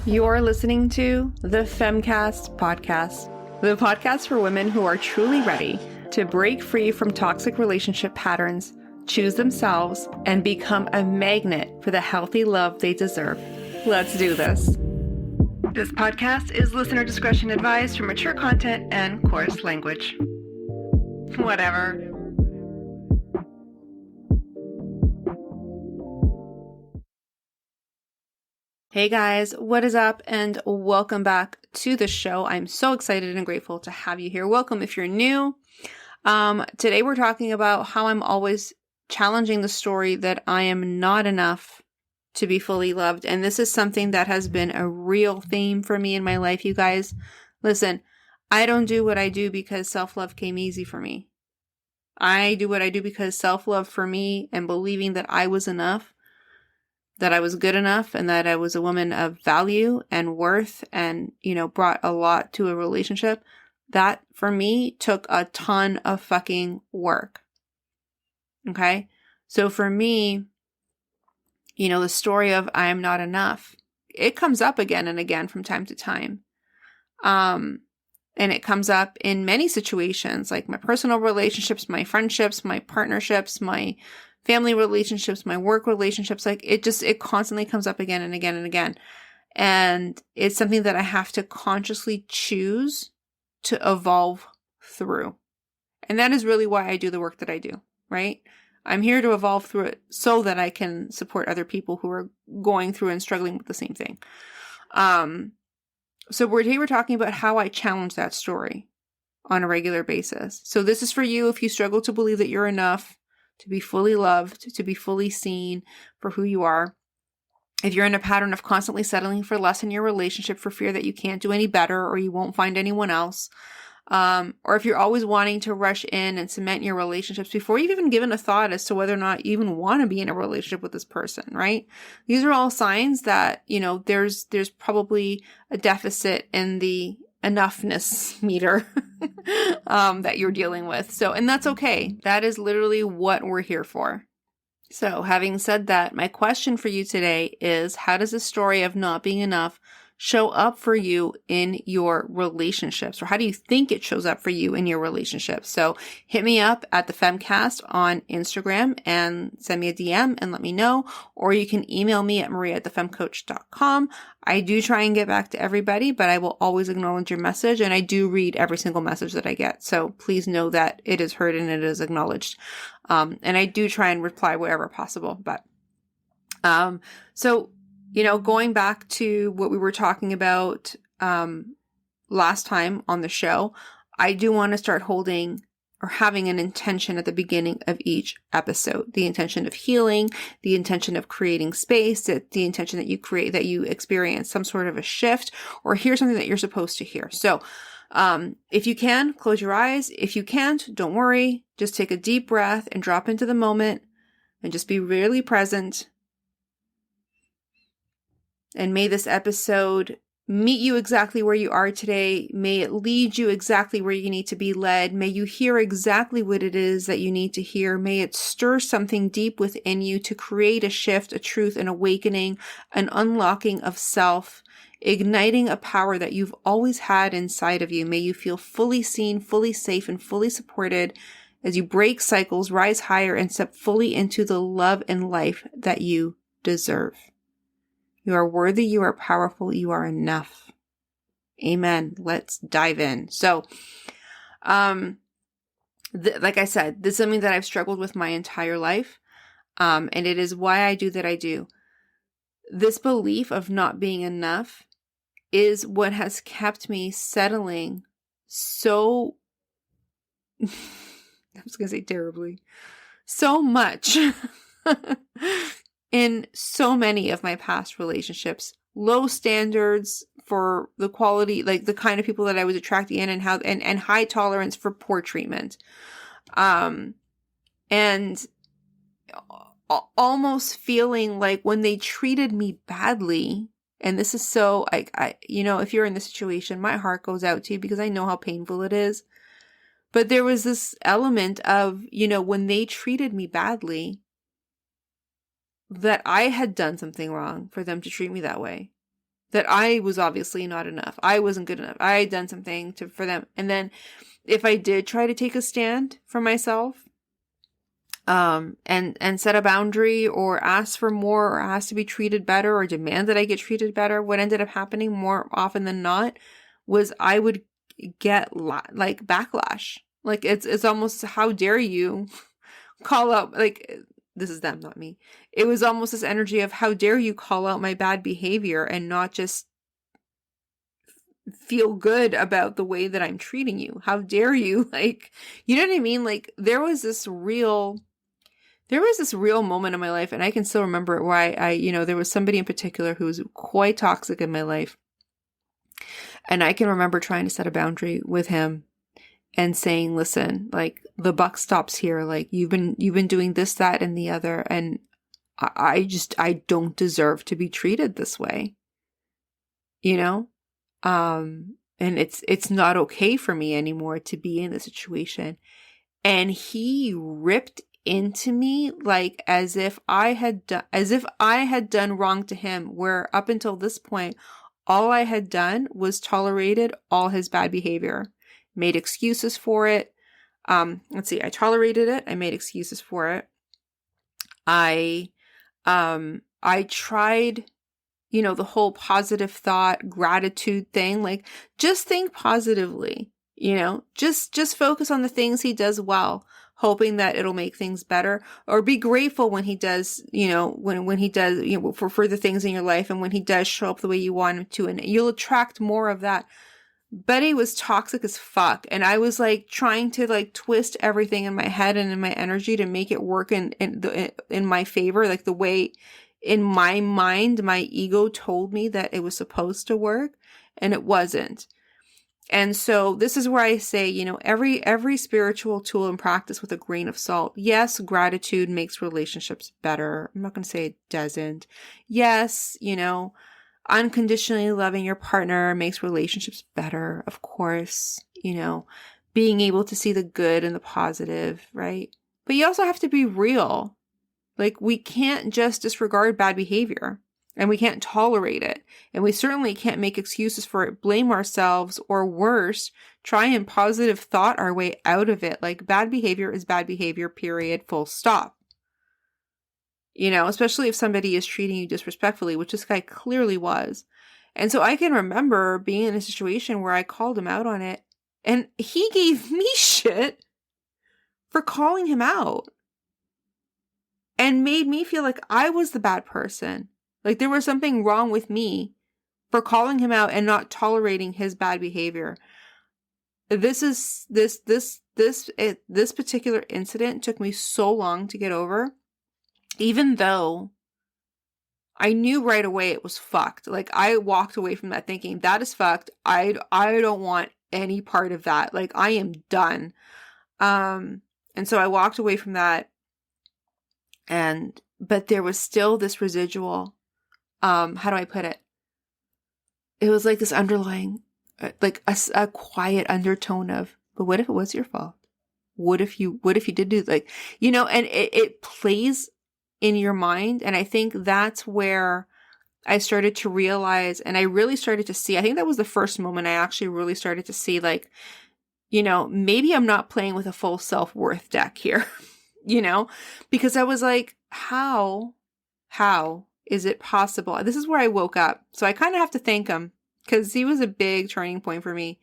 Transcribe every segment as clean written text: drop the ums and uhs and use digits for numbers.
You're listening to the Femcast podcast, the podcast for women who are truly ready to break free from toxic relationship patterns, choose themselves, and become a magnet for the healthy love they deserve. Let's do this. This podcast is listener discretion advised for mature content and coarse language. Whatever. Hey guys, what is up and welcome back to the show. I'm so excited and grateful to have you here. Welcome if you're new. Today we're talking about how I'm always challenging the story that I am not enough to be fully loved. And this is something that has been a real theme for me in my life, you guys. Listen, I don't do what I do because self-love came easy for me. I do what I do because self-love for me and believing that I was enough, that I was good enough, and that I was a woman of value and worth and, brought a lot to a relationship. That for me took a ton of fucking work. Okay. So for me, the story of I am not enough, it comes up again and again from time to time. And it comes up in many situations, like my personal relationships, my friendships, my partnerships, my family relationships, my work relationships. Like it constantly comes up again and again and again. And it's something that I have to consciously choose to evolve through. And that is really why I do the work that I do, right? I'm here to evolve through it so that I can support other people who are going through and struggling with the same thing. So today we're talking about how I challenge that story on a regular basis. So this is for you if you struggle to believe that you're enough, to be fully loved, to be fully seen for who you are. If you're in a pattern of constantly settling for less in your relationship for fear that you can't do any better or you won't find anyone else. Or if you're always wanting to rush in and cement your relationships before you've even given a thought as to whether or not you even want to be in a relationship with this person, right? These are all signs that, there's probably a deficit in the enoughness meter that you're dealing with. So, and that's okay. That is literally what we're here for. So having said that, my question for you today is, how does the story of not being enough show up for you in your relationships? Or how do you think it shows up for you in your relationships? So hit me up at the Femcast on Instagram and send me a DM and let me know. Or you can email me at maria@thefemcoach.com. I do try and get back to everybody, but I will always acknowledge your message. And I do read every single message that I get. So please know that it is heard and it is acknowledged. And I do try and reply wherever possible. But, going back to what we were talking about last time on the show, I do want to start holding or having an intention at the beginning of each episode. The intention of healing, the intention of creating space, the intention that you experience some sort of a shift or hear something that you're supposed to hear. So if you can, close your eyes. If you can't, don't worry. Just take a deep breath and drop into the moment and just be really present. And may this episode meet you exactly where you are today. May it lead you exactly where you need to be led. May you hear exactly what it is that you need to hear. May it stir something deep within you to create a shift, a truth, an awakening, an unlocking of self, igniting a power that you've always had inside of you. May you feel fully seen, fully safe, and fully supported as you break cycles, rise higher, and step fully into the love and life that you deserve. You are worthy, you are powerful, you are enough. Amen. Let's dive in. So, like I said, this is something that I've struggled with my entire life. And it is why I do that I do. This belief of not being enough is what has kept me settling so, I was going to say terribly, so much in so many of my past relationships. Low standards for the quality, like the kind of people that I was attracting in and high tolerance for poor treatment. And almost feeling like when they treated me badly, and this is so, if you're in this situation, my heart goes out to you because I know how painful it is. But there was this element of, when they treated me badly, that I had done something wrong for them to treat me that way. that I was obviously not enough. I wasn't good enough. I had done something for them. And then if I did try to take a stand for myself, and set a boundary or ask for more or ask to be treated better or demand that I get treated better, what ended up happening more often than not was I would get like backlash. Like it's almost, how dare you call out, like, this is them, not me. It was almost this energy of, how dare you call out my bad behavior and not just feel good about the way that I'm treating you. How dare you? Like, you know what I mean? Like, there was this real moment in my life, and I can still remember it, where I there was somebody in particular who was quite toxic in my life. And I can remember trying to set a boundary with him and saying, listen, like, the buck stops here. Like, you've been doing this, that, and the other. And I don't deserve to be treated this way, and it's not okay for me anymore to be in this situation. And he ripped into me like as if I had done wrong to him, where up until this point, all I had done was tolerated all his bad behavior, made excuses for it. I tolerated it. I made excuses for it. I tried, the whole positive thought, gratitude thing, like, just think positively, just focus on the things he does well, hoping that it'll make things better, or be grateful when he does, when he does, for the things in your life, and when he does show up the way you want him to, and you'll attract more of that. But he was toxic as fuck. And I was like trying to like twist everything in my head and in my energy to make it work in my favor, like the way in my mind, my ego told me that it was supposed to work, and it wasn't. And so this is where I say, every spiritual tool and practice with a grain of salt. Yes, gratitude makes relationships better. I'm not going to say it doesn't. Yes, unconditionally loving your partner makes relationships better, of course, being able to see the good and the positive, right? But you also have to be real. Like, we can't just disregard bad behavior, and we can't tolerate it. And we certainly can't make excuses for it, blame ourselves, or worse, try and positive thought our way out of it. Like, bad behavior is bad behavior, period, full stop. Especially if somebody is treating you disrespectfully, which this guy clearly was. And so I can remember being in a situation where I called him out on it, and he gave me shit for calling him out, and made me feel like I was the bad person. Like, there was something wrong with me for calling him out and not tolerating his bad behavior. This particular incident took me so long to get over, even though I knew right away it was fucked. Like, I walked away from that thinking, that is fucked. I don't want any part of that. Like, I am done. And so I walked away from that, but there was still this residual, how do I put it? It was like this underlying, like a quiet undertone of, but what if it was your fault? What if you did do, like, and it plays in your mind. And I think that's where I started to realize, and I really started to see, I think that was the first moment I actually really started to see, like, maybe I'm not playing with a full self-worth deck here, because I was like, how is it possible? This is where I woke up. So I kind of have to thank him, because he was a big turning point for me.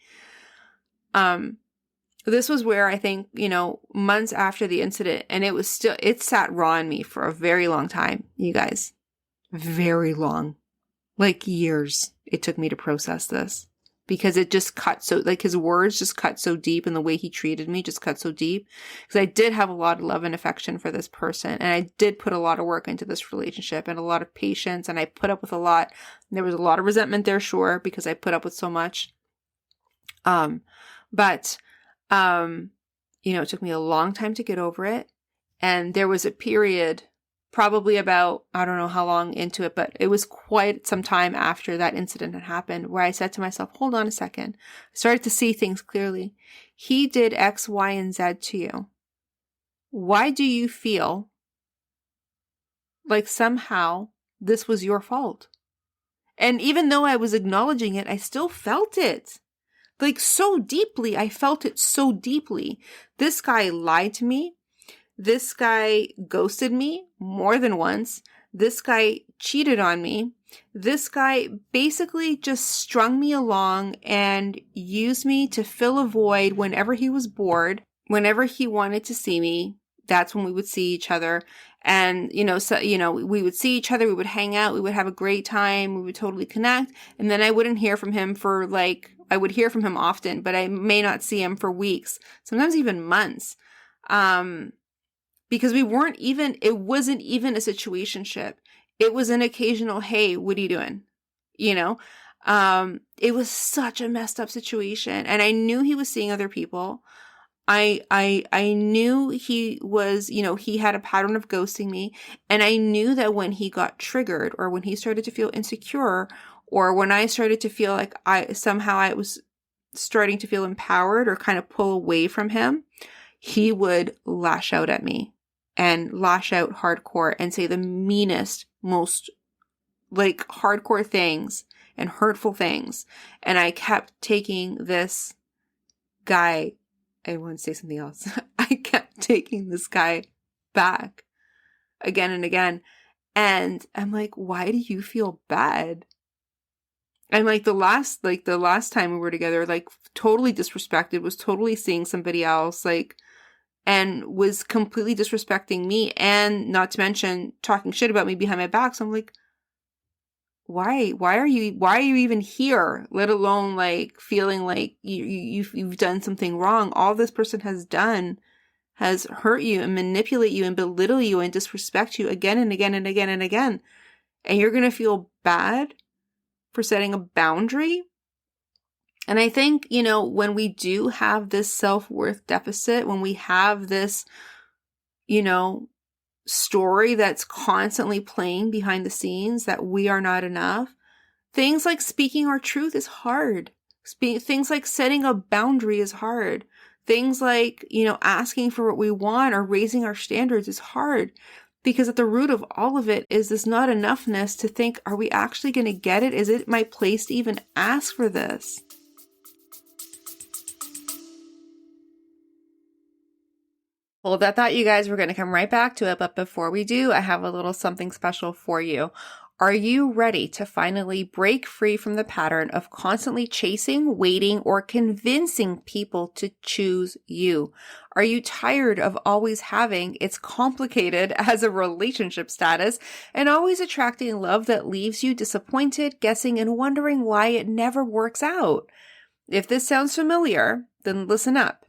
This was where I think, months after the incident, and it sat raw in me for a very long time, you guys. Very long. Like years it took me to process this, because it just cut so, like, his words just cut so deep, and the way he treated me just cut so deep. Because I did have a lot of love and affection for this person, and I did put a lot of work into this relationship, and a lot of patience, and I put up with a lot. There was a lot of resentment there, sure, because I put up with so much. It took me a long time to get over it. And there was a period, probably about, I don't know how long into it, but it was quite some time after that incident had happened, where I said to myself, hold on a second. I started to see things clearly. He did X, Y, and Z to you. Why do you feel like somehow this was your fault? And even though I was acknowledging it, I still felt it. Like so deeply. I felt it so deeply. This guy lied to me. This guy ghosted me more than once. This guy cheated on me. This guy basically just strung me along and used me to fill a void whenever he was bored, whenever he wanted to see me. That's when we would see each other. And, we would see each other, we would hang out, we would have a great time, we would totally connect. And then I wouldn't hear from him I would hear from him often, but I may not see him for weeks, sometimes even months. Because it wasn't even a situationship. It was an occasional, hey, what are you doing? It was such a messed up situation. And I knew he was seeing other people. I knew he was, he had a pattern of ghosting me. And I knew that when he got triggered or when he started to feel insecure or when I started to feel like I was starting to feel empowered or kind of pull away from him, he would lash out at me and lash out hardcore and say the meanest, most like hardcore things and hurtful things. And I kept taking this guy, I want to say something else. I kept taking this guy back again and again. And I'm like, why do you feel bad? And like the last time we were together, like totally disrespected, was totally seeing somebody else, like, and was completely disrespecting me and not to mention talking shit about me behind my back. So I'm like, why are you even here? Let alone like feeling like you've done something wrong. All this person has done has hurt you and manipulate you and belittle you and disrespect you again and again and again and again. And you're going to feel bad for setting a boundary. And I think, when we do have this self-worth deficit, when we have this, story that's constantly playing behind the scenes that we are not enough, things like speaking our truth is hard. Things like setting a boundary is hard. Things like, asking for what we want or raising our standards is hard. Because at the root of all of it is this not enoughness to think, are we actually going to get it? Is it my place to even ask for this? Hold that thought, you guys. We're going to come right back to it. But before we do, I have a little something special for you. Are you ready to finally break free from the pattern of constantly chasing, waiting, or convincing people to choose you? Are you tired of always having it's complicated as a relationship status and always attracting love that leaves you disappointed, guessing, and wondering why it never works out? If this sounds familiar, then listen up.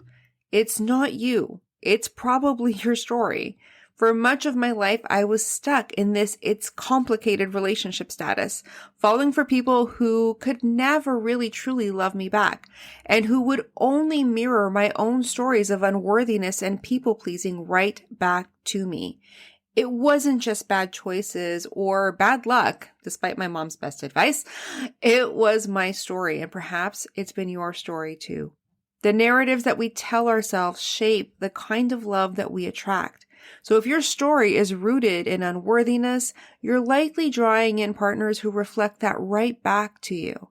It's not you. It's probably your story. For much of my life, I was stuck in this it's complicated relationship status, falling for people who could never really truly love me back, and who would only mirror my own stories of unworthiness and people-pleasing right back to me. It wasn't just bad choices or bad luck, despite my mom's best advice. It was my story, and perhaps it's been your story too. The narratives that we tell ourselves shape the kind of love that we attract. So if your story is rooted in unworthiness, you're likely drawing in partners who reflect that right back to you.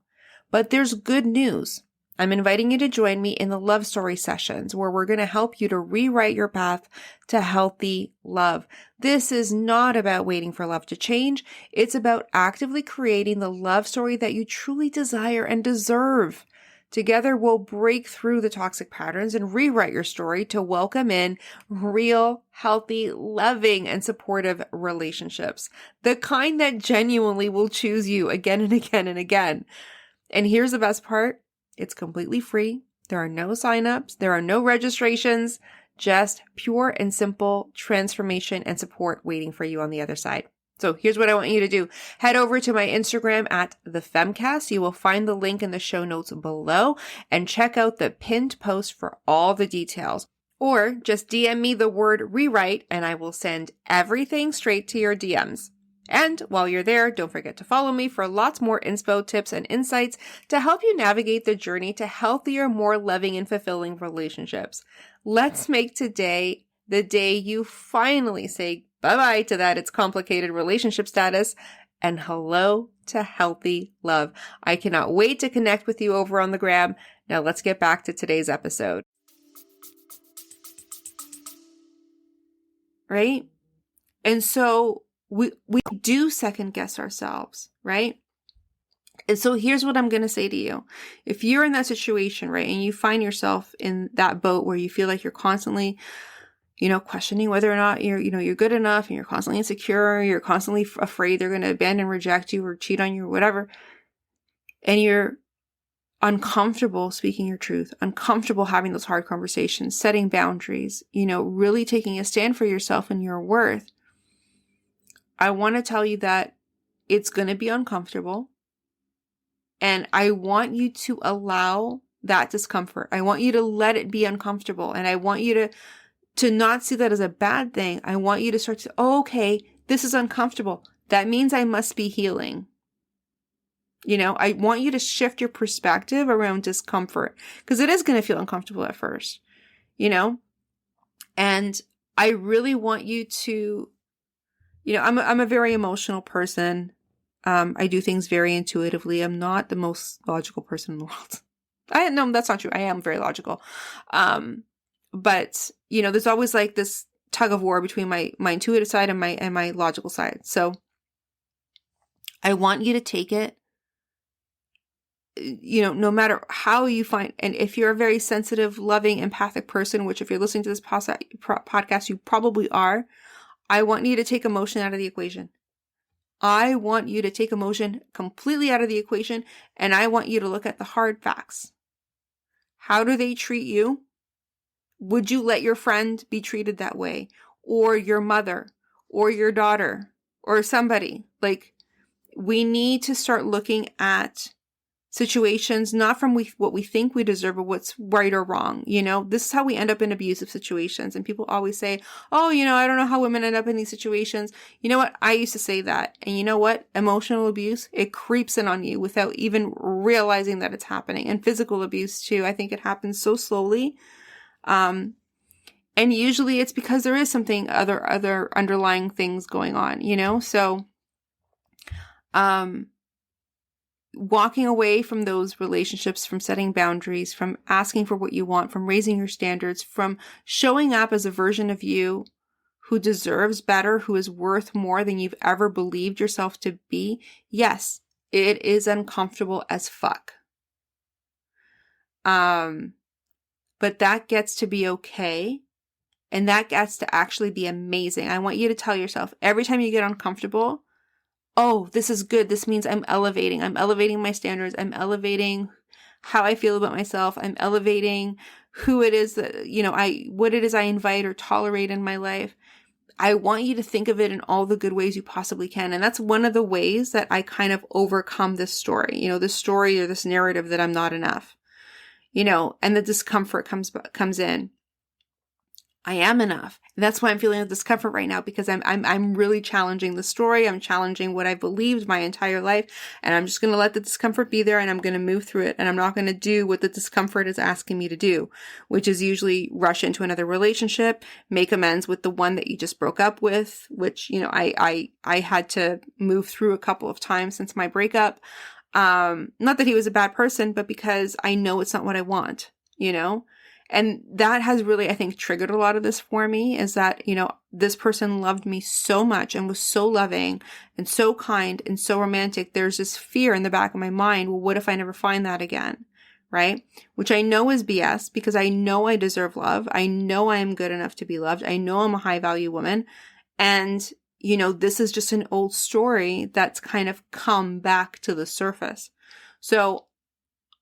But there's good news. I'm inviting you to join me in the love story sessions where we're going to help you to rewrite your path to healthy love. This is not about waiting for love to change. It's about actively creating the love story that you truly desire and deserve. Together, we'll break through the toxic patterns and rewrite your story to welcome in real, healthy, loving, and supportive relationships. The kind that genuinely will choose you again and again and again. And here's the best part. It's completely free. There are no signups. There are no registrations. Just pure and simple transformation and support waiting for you on the other side. So here's what I want you to do. Head over to my Instagram at thefemcast. You will find the link in the show notes below and check out the pinned post for all the details. Or just DM me the word rewrite and I will send everything straight to your DMs. And while you're there, don't forget to follow me for lots more inspo, tips, and insights to help you navigate the journey to healthier, more loving, and fulfilling relationships. Let's make today the day you finally say bye-bye to that it's complicated relationship status and hello to healthy love. I cannot wait to connect with you over on the gram. Now let's get back to today's episode. Right? And so we do second guess ourselves, right? And so here's what I'm going to say to you. If you're in that situation, right, and you find yourself in that boat where you feel like you're constantly, questioning whether or not you're good enough, and you're constantly insecure, you're constantly afraid they're going to abandon, reject you, or cheat on you, or whatever, and you're uncomfortable speaking your truth, uncomfortable having those hard conversations, setting boundaries, really taking a stand for yourself and your worth, I want to tell you that it's going to be uncomfortable. And I want you to allow that discomfort. I want you to let it be uncomfortable. And I want you to not see that as a bad thing. I want you to start to, okay, this is uncomfortable. That means I must be healing. I want you to shift your perspective around discomfort, because it is going to feel uncomfortable at first, and I really want you to, I'm a very emotional person. I do things very intuitively. I'm not the most logical person in the world. No, that's not true. I am very logical. But there's always like this tug of war between my intuitive side and my logical side. So I want you to take it, no matter how you find, and if you're a very sensitive, loving, empathic person, which if you're listening to this podcast, you probably are, I want you to take emotion out of the equation. I want you to take emotion completely out of the equation, and I want you to look at the hard facts. How do they treat you? Would you let your friend be treated that way? Or your mother? Or your daughter? Or somebody? Like, we need to start looking at situations, not from what we think we deserve, but what's right or wrong. This is how we end up in abusive situations. And people always say, oh, I don't know how women end up in these situations. You know what? I used to say that. And you know what? Emotional abuse, it creeps in on you without even realizing that it's happening. And physical abuse too. I think it happens so slowly. And usually it's because there is something other underlying things going on, so, walking away from those relationships, from setting boundaries, from asking for what you want, from raising your standards, from showing up as a version of you who deserves better, who is worth more than you've ever believed yourself to be. Yes, it is uncomfortable as fuck. But that gets to be okay. And that gets to actually be amazing. I want you to tell yourself every time you get uncomfortable, oh, this is good. This means I'm elevating. I'm elevating my standards. I'm elevating how I feel about myself. I'm elevating who it is that, what it is I invite or tolerate in my life. I want you to think of it in all the good ways you possibly can. And that's one of the ways that I kind of overcome this story, this story or this narrative that I'm not enough, and the discomfort comes in. I am enough. And that's why I'm feeling the discomfort right now, because I'm really challenging the story. I'm challenging what I believed my entire life, and I'm just going to let the discomfort be there, and I'm going to move through it, and I'm not going to do what the discomfort is asking me to do, which is usually rush into another relationship, make amends with the one that you just broke up with, which, I had to move through a couple of times since my breakup. Not that he was a bad person, but because I know it's not what I want, And that has really, I think, triggered a lot of this for me, is that, this person loved me so much and was so loving and so kind and so romantic. There's this fear in the back of my mind. Well, what if I never find that again? Right? Which I know is BS, because I know I deserve love. I know I am good enough to be loved. I know I'm a high value woman. And, this is just an old story that's kind of come back to the surface. So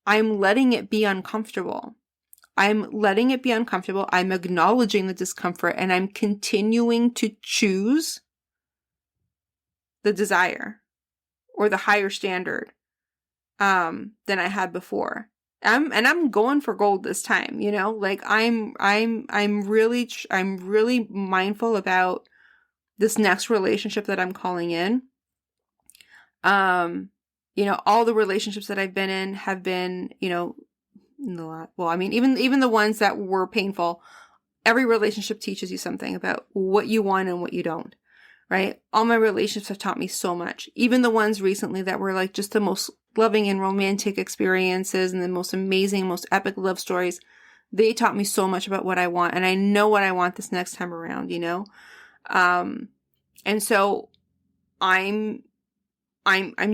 I'm letting it be uncomfortable. I'm letting it be uncomfortable. I'm acknowledging the discomfort, and I'm continuing to choose the desire or the higher standard than I had before. I'm going for gold this time, like I'm really mindful about this next relationship that I'm calling in. All the relationships that I've been in have been, even the ones that were painful, every relationship teaches you something about what you want and what you don't, right? All my relationships have taught me so much. Even the ones recently that were like just the most loving and romantic experiences and the most amazing, most epic love stories, they taught me so much about what I want. And I know what I want this next time around, you know? And so I'm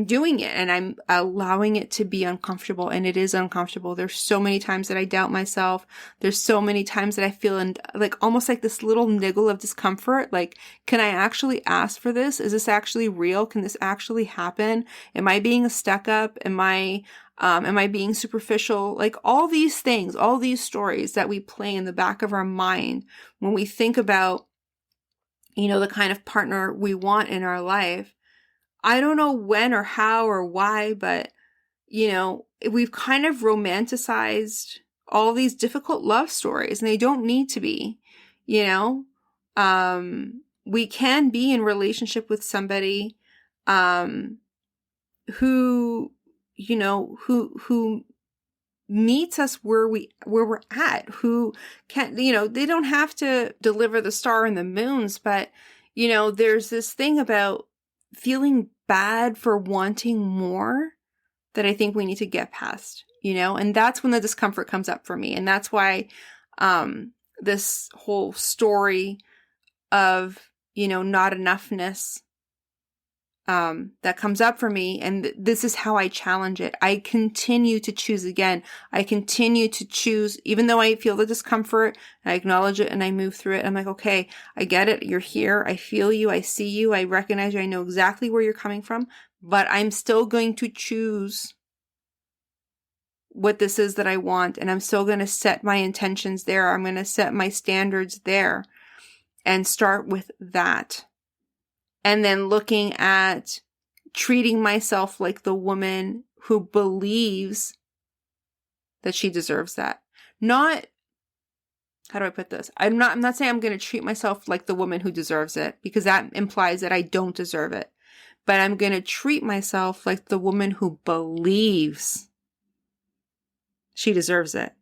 doing it, and I'm allowing it to be uncomfortable, and it is uncomfortable. There's so many times that I doubt myself. There's so many times that I feel like almost like this little niggle of discomfort. Like, can I actually ask for this? Is this actually real? Can this actually happen? Am I being a stuck up? Am I being superficial? Like all these things, all these stories that we play in the back of our mind when we think about, you know, the kind of partner we want in our life. I don't know when or how or why, but, you know, we've kind of romanticized all these difficult love stories, and they don't need to be, you know. We can be in relationship with somebody, who, you know, who meets us where we're at, who can, you know, they don't have to deliver the star and the moons, but, you know, there's this thing about feeling bad for wanting more that I think we need to get past, you know, and that's when the discomfort comes up for me. And that's why, this whole story of, you know, not enoughness, that comes up for me. And this is how I challenge it. I continue to choose again. I continue to choose, even though I feel the discomfort, I acknowledge it and I move through it. I'm like, okay, I get it. You're here. I feel you. I see you. I recognize you. I know exactly where you're coming from, but I'm still going to choose what this is that I want. And I'm still going to set my intentions there. I'm going to set my standards there and start with that. And then looking at treating myself like the woman who believes that she deserves that. Not, how do I put this? I'm not saying I'm going to treat myself like the woman who deserves it, because that implies that I don't deserve it. But I'm going to treat myself like the woman who believes she deserves it.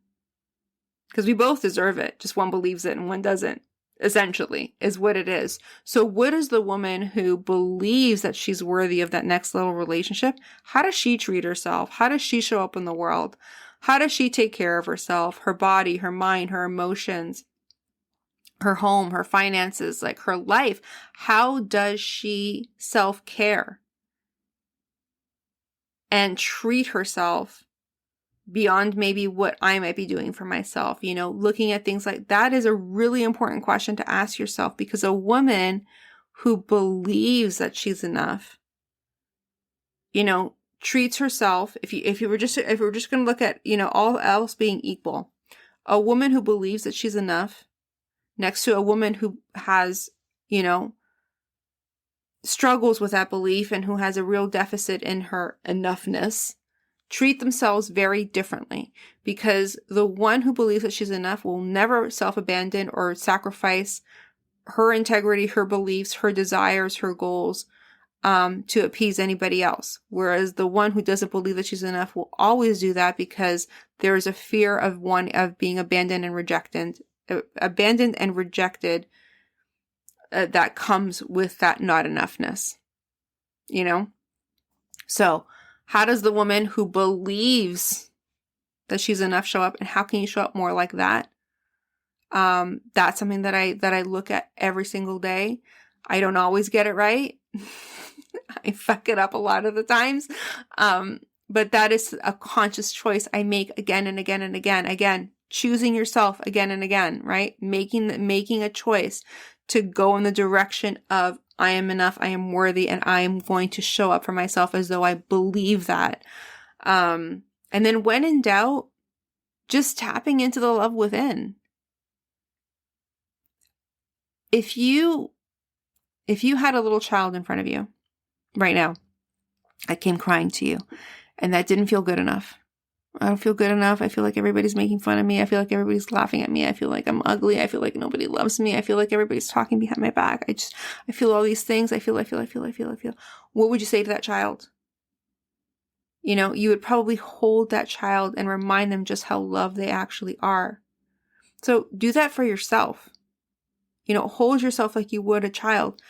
Because we both deserve it. Just one believes it and one doesn't. Essentially, is what it is. So what is the woman who believes that she's worthy of that next level relationship? How does she treat herself? How does she show up in the world? How does she take care of herself, her body, her mind, her emotions, her home, her finances, like her life? How does she self-care and treat herself beyond maybe what I might be doing for myself? You know, looking at things like that is a really important question to ask yourself, because a woman who believes that she's enough, you know, treats herself, if we're just going to look at, you know, all else being equal, a woman who believes that she's enough next to a woman who has, you know, struggles with that belief and who has a real deficit in her enoughness, treat themselves very differently, because the one who believes that she's enough will never self-abandon or sacrifice her integrity, her beliefs, her desires, her goals, to appease anybody else. Whereas the one who doesn't believe that she's enough will always do that because there is a fear of being abandoned and rejected, that comes with that not enoughness, you know? So, how does the woman who believes that she's enough show up, and how can you show up more like that? That's something that I look at every single day. I don't always get it right. I fuck it up a lot of the times. But that is a conscious choice I make again and again and again. Again, choosing yourself again and again, right? Making a choice to go in the direction of I am enough, I am worthy, and I am going to show up for myself as though I believe that. And then when in doubt, just tapping into the love within. If you had a little child in front of you right now that came crying to you and that didn't feel good enough. I don't feel good enough. I feel like everybody's making fun of me. I feel like everybody's laughing at me. I feel like I'm ugly. I feel like nobody loves me. I feel like everybody's talking behind my back. I feel all these things. I feel. What would you say to that child? You know, you would probably hold that child and remind them just how loved they actually are. So do that for yourself. You know, hold yourself like you would a child.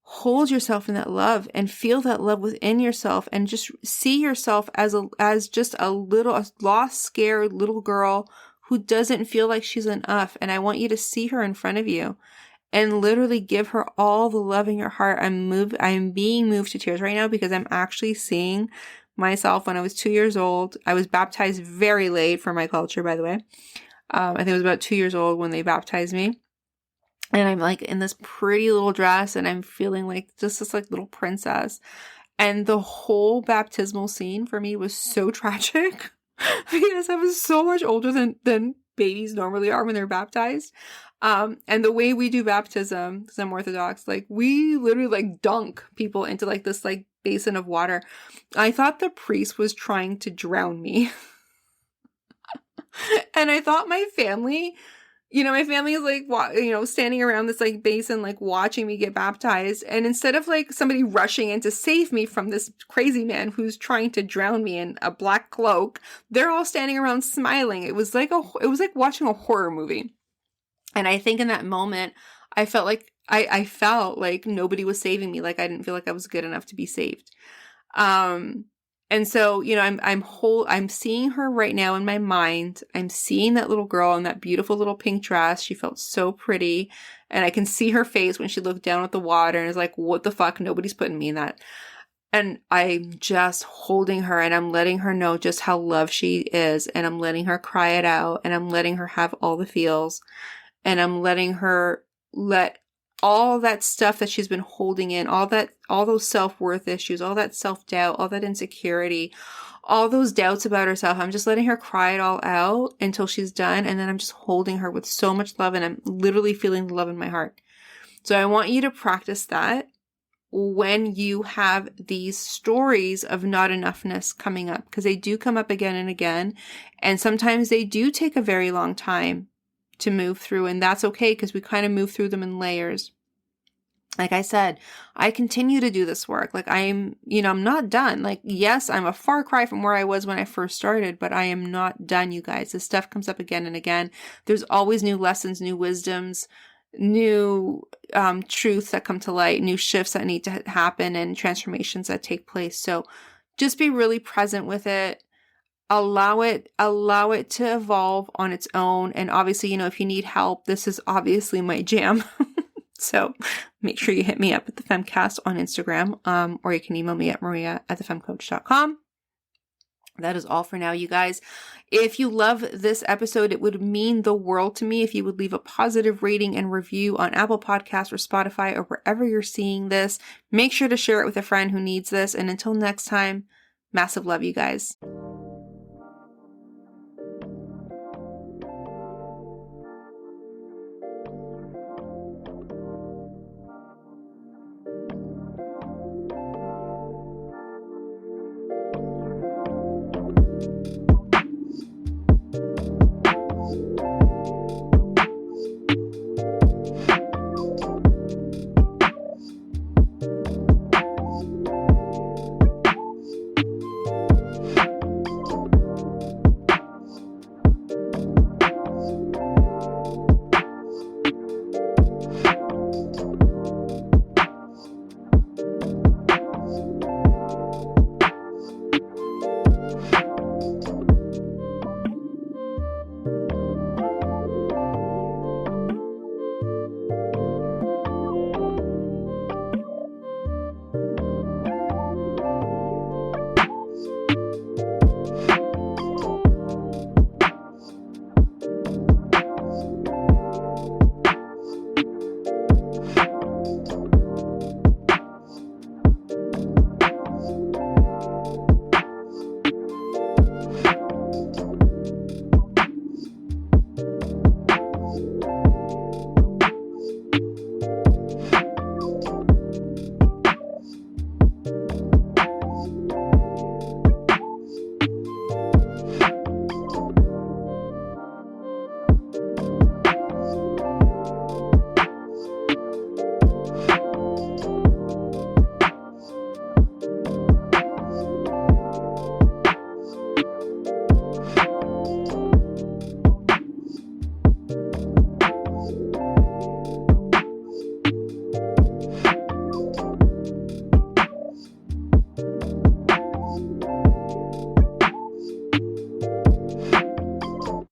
hold yourself in that love and feel that love within yourself, and just see yourself as just a lost, scared little girl who doesn't feel like she's enough. And I want you to see her in front of you and literally give her all the love in your heart. I'm being moved to tears right now because I'm actually seeing myself when I was 2 years old. I was baptized very late for my culture, by the way. I think I was about 2 years old when they baptized me. And I'm like in this pretty little dress and I'm feeling like just this like little princess. And the whole baptismal scene for me was so tragic because I was so much older than babies normally are when they're baptized. And the way we do baptism, because I'm Orthodox, like we literally like dunk people into like this like basin of water. I thought the priest was trying to drown me. And I thought my family is like, standing around this like basin, like watching me get baptized. And instead of like somebody rushing in to save me from this crazy man who's trying to drown me in a black cloak, they're all standing around smiling. It was like watching a horror movie. And I think in that moment, I felt like I felt like nobody was saving me. Like I didn't feel like I was good enough to be saved. And so, I'm seeing her right now in my mind. I'm seeing that little girl in that beautiful little pink dress. She felt so pretty. And I can see her face when she looked down at the water and is like, what the fuck? Nobody's putting me in that. And I'm just holding her and I'm letting her know just how loved she is. And I'm letting her cry it out. And I'm letting her have all the feels. And I'm letting her let all that stuff that she's been holding in, all those self-worth issues, all that self-doubt, all that insecurity, all those doubts about herself. I'm just letting her cry it all out until she's done. And then I'm just holding her with so much love and I'm literally feeling the love in my heart. So I want you to practice that when you have these stories of not enoughness coming up, because they do come up again and again. And sometimes they do take a very long time to move through, and that's okay because we kind of move through them in layers. Like I said, I continue to do this work. Like I'm not done. Like, yes, I'm a far cry from where I was when I first started, but I am not done, you guys. This stuff comes up again and again. There's always new lessons, new wisdoms, new truths that come to light, new shifts that need to happen, and transformations that take place. So just be really present with it. Allow it to evolve on its own. And obviously, if you need help, this is obviously my jam. So make sure you hit me up at the Femcast on Instagram, or you can email me at maria@thefemcoach.com. That is all for now, you guys. If you love this episode, it would mean the world to me if you would leave a positive rating and review on Apple Podcasts or Spotify or wherever you're seeing this. Make sure to share it with a friend who needs this. And until next time, massive love, you guys.